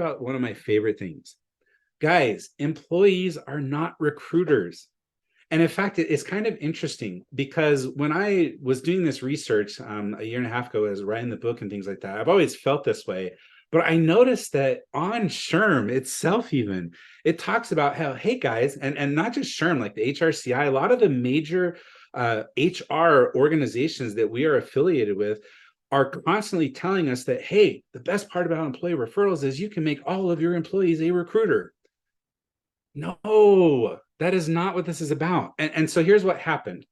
about one of my favorite things. Guys, employees are not recruiters. And in fact, it's kind of interesting because when I was doing this research a year and a half ago, as writing the book and things like that, I've always felt this way. But I noticed that on SHRM itself, even it talks about how, hey guys, and not just SHRM, like the HRCI, a lot of the major HR organizations that we are affiliated with are constantly telling us that, hey, the best part about employee referrals is you can make all of your employees a recruiter. No, that is not what this is about. And so here's what happened.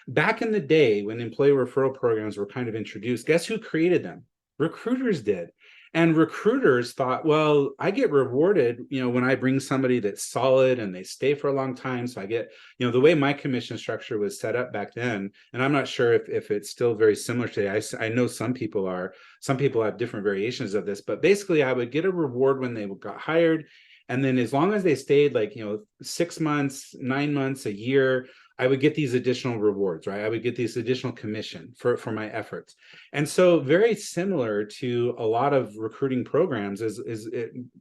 Back in the day when employee referral programs were kind of introduced, guess who created them? Recruiters did. And recruiters thought, well, I get rewarded, when I bring somebody that's solid and they stay for a long time. So I get, the way my commission structure was set up back then, and I'm not sure if it's still very similar today. I know some people have different variations of this, but basically I would get a reward when they got hired. And then as long as they stayed 6 months, 9 months, a year, I would get these additional rewards, right? I would get these additional commission for my efforts. And so very similar to a lot of recruiting programs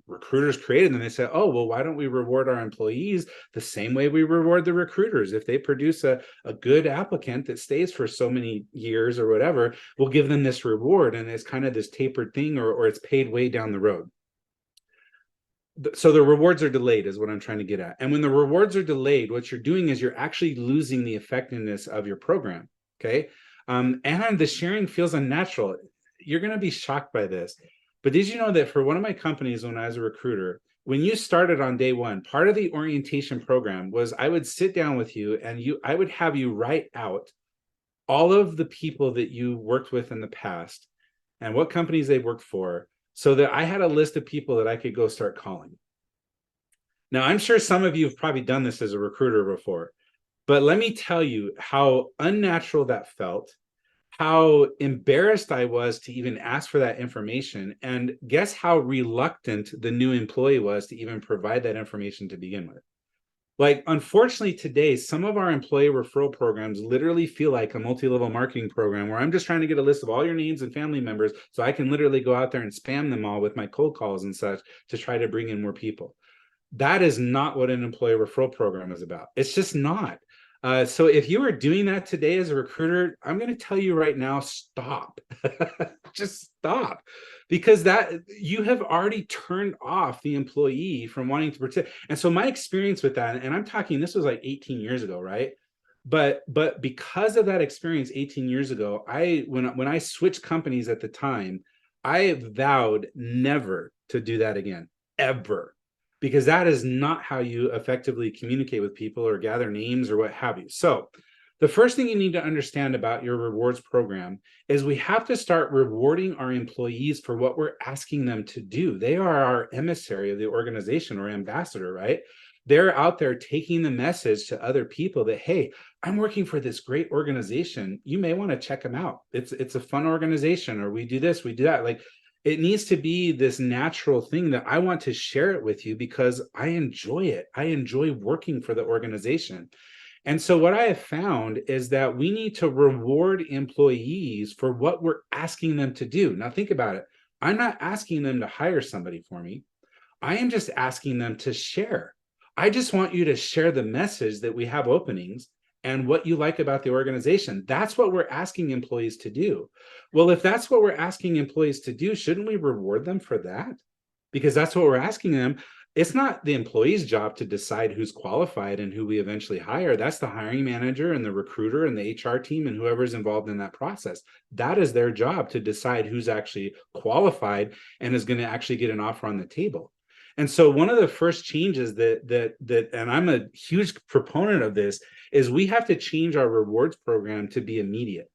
recruiters created them. They said, oh, well, why don't we reward our employees the same way we reward the recruiters? If they produce a good applicant that stays for so many years or whatever, we'll give them this reward. And it's kind of this tapered thing, or it's paid way down the road. So the rewards are delayed is what I'm trying to get at. And when the rewards are delayed, what you're doing is you're actually losing the effectiveness of your program. Okay. And the sharing feels unnatural. You're going to be shocked by this. But did you know that for one of my companies, when I was a recruiter, when you started on day one, part of the orientation program was I would sit down with you and I would have you write out all of the people that you worked with in the past and what companies they worked for, so that I had a list of people that I could go start calling. Now, I'm sure some of you have probably done this as a recruiter before, but let me tell you how unnatural that felt, how embarrassed I was to even ask for that information, and guess how reluctant the new employee was to even provide that information to begin with. Unfortunately, today, some of our employee referral programs literally feel like a multi-level marketing program where I'm just trying to get a list of all your names and family members so I can literally go out there and spam them all with my cold calls and such to try to bring in more people. That is not what an employee referral program is about. It's just not. So if you are doing that today as a recruiter, I'm going to tell you right now, stop. Just stop, because that you have already turned off the employee from wanting to participate. And so my experience with that, and I'm talking, this was like 18 years ago, right? But because of that experience 18 years ago, when I switched companies at the time, I vowed never to do that again, ever, because that is not how you effectively communicate with people or gather names or what have you. So the first thing you need to understand about your rewards program is we have to start rewarding our employees for what we're asking them to do. They are our emissary of the organization, or ambassador, right? They're out there taking the message to other people that, hey, I'm working for this great organization. You may want to check them out. It's a fun organization, or we do this, we do that. It needs to be this natural thing that I want to share it with you because I enjoy it. I enjoy working for the organization. And so what I have found is that we need to reward employees for what we're asking them to do. Now think about it. I'm not asking them to hire somebody for me. I am just asking them to share. I just want you to share the message that we have openings and what you like about the organization. That's what we're asking employees to do. Well, if that's what we're asking employees to do, shouldn't we reward them for that? Because that's what we're asking them. It's not the employee's job to decide who's qualified and who we eventually hire. That's the hiring manager and the recruiter and the HR team and whoever's involved in that process. That is their job, to decide who's actually qualified and is going to actually get an offer on the table. And so one of the first changes that and I'm a huge proponent of this, is we have to change our rewards program to be immediate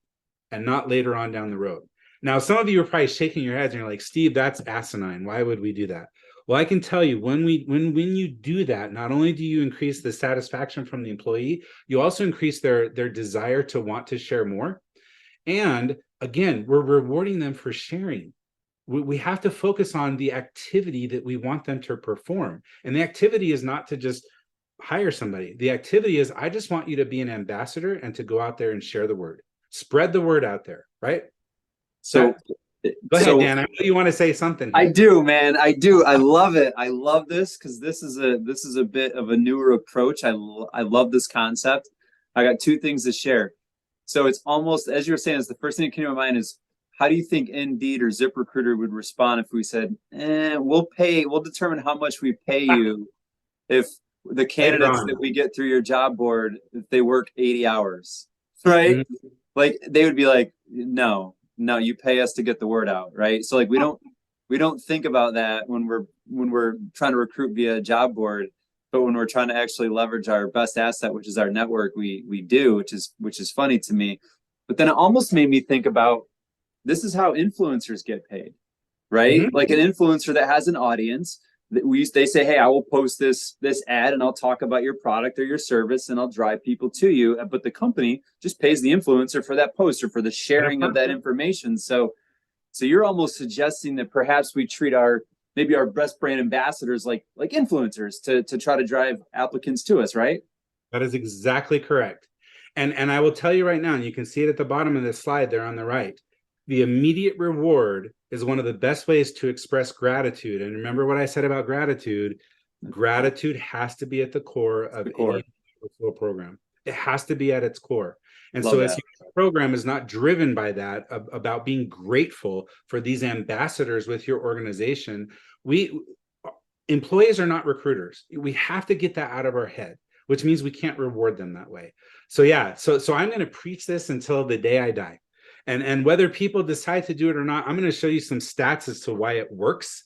and not later on down the road. Now, some of you are probably shaking your heads and you're like, Steve, that's asinine. Why would we do that? Well, I can tell you, when you do that, not only do you increase the satisfaction from the employee, you also increase their desire to want to share more. And again, we're rewarding them for sharing. We have to focus on the activity that we want them to perform. And the activity is not to just hire somebody. The activity is, I just want you to be an ambassador and to go out there and share the word, spread the word out there, right? So Go ahead, So Dan. I know you want to say something I here. do, man. I do. I love it. I love this because this is a bit of a newer approach. I love this concept. I got two things to share. So it's almost as you were saying, it's the first thing that came to my mind is how do you think Indeed or ZipRecruiter would respond if we said, we'll determine how much we pay you if the Later candidates that on. we get through your job board, if they work 80 hours, right? Mhm. Like they would be like, no, you pay us to get the word out, right? So like we don't think about that when we're trying to recruit via job board, but when we're trying to actually leverage our best asset, which is our network, we do, which is funny to me. But then it almost made me think about this is how influencers get paid, right? Mhm. Like an influencer that has an audience that they say, hey, I will post this ad and I'll talk about your product or your service and I'll drive people to you. But the company just pays the influencer for that post or for the sharing of that information. So you're almost suggesting that perhaps we treat our maybe our best brand ambassadors like influencers to try to drive applicants to us, right? That is exactly correct. And I will tell you right now, and you can see it at the bottom of this slide there on the right. The immediate reward is one of the best ways to express gratitude. And remember what I said about gratitude. Gratitude has to be at the core It's of the any core. referral program. It has to be at its core. And Love so as that. your program is not driven by that, about being grateful for these ambassadors with your organization, we employees are not recruiters. We have to get that out of our head, which means we can't reward them that way. So yeah, so I'm going to preach this until the day I die. And whether people decide to do it or not, I'm going to show you some stats as to why it works.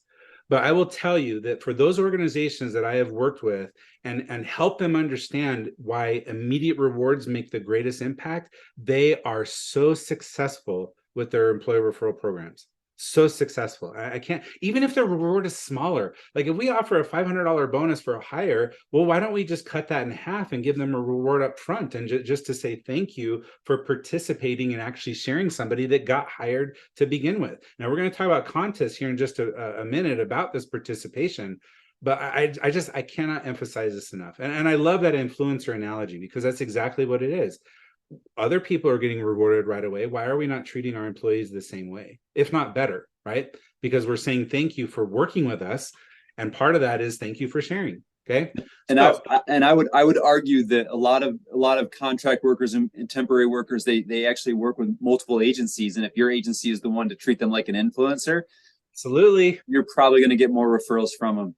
But I will tell you that for those organizations that I have worked with and help them understand why immediate rewards make the greatest impact, they are so successful with their employee referral programs. So successful. I can't, even if the reward is smaller, like if we offer a $500 bonus for a hire, well, why don't we just cut that in half and give them a reward up front and just to say thank you for participating and actually sharing somebody that got hired to begin with. Now we're going to talk about contests here in just a minute about this participation, but I cannot emphasize this enough. And I love that influencer analogy because that's exactly what it is. Other people are getting rewarded right away. Why are we not treating our employees the same way, if not better, right? Because we're saying thank you for working with us. And part of that is thank you for sharing. Okay. And I So and I would argue that a lot of contract workers and temporary workers they actually work with multiple agencies, and if your agency is the one to treat them like an influencer, absolutely. you're probably going to get more referrals from them.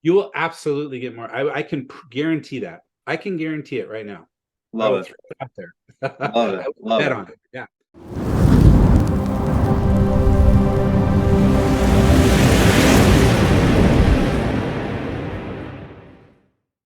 You will absolutely get more. I can guarantee that. I can guarantee it right now. I Love will it, throw it out there. love I it, will love bet it. on it.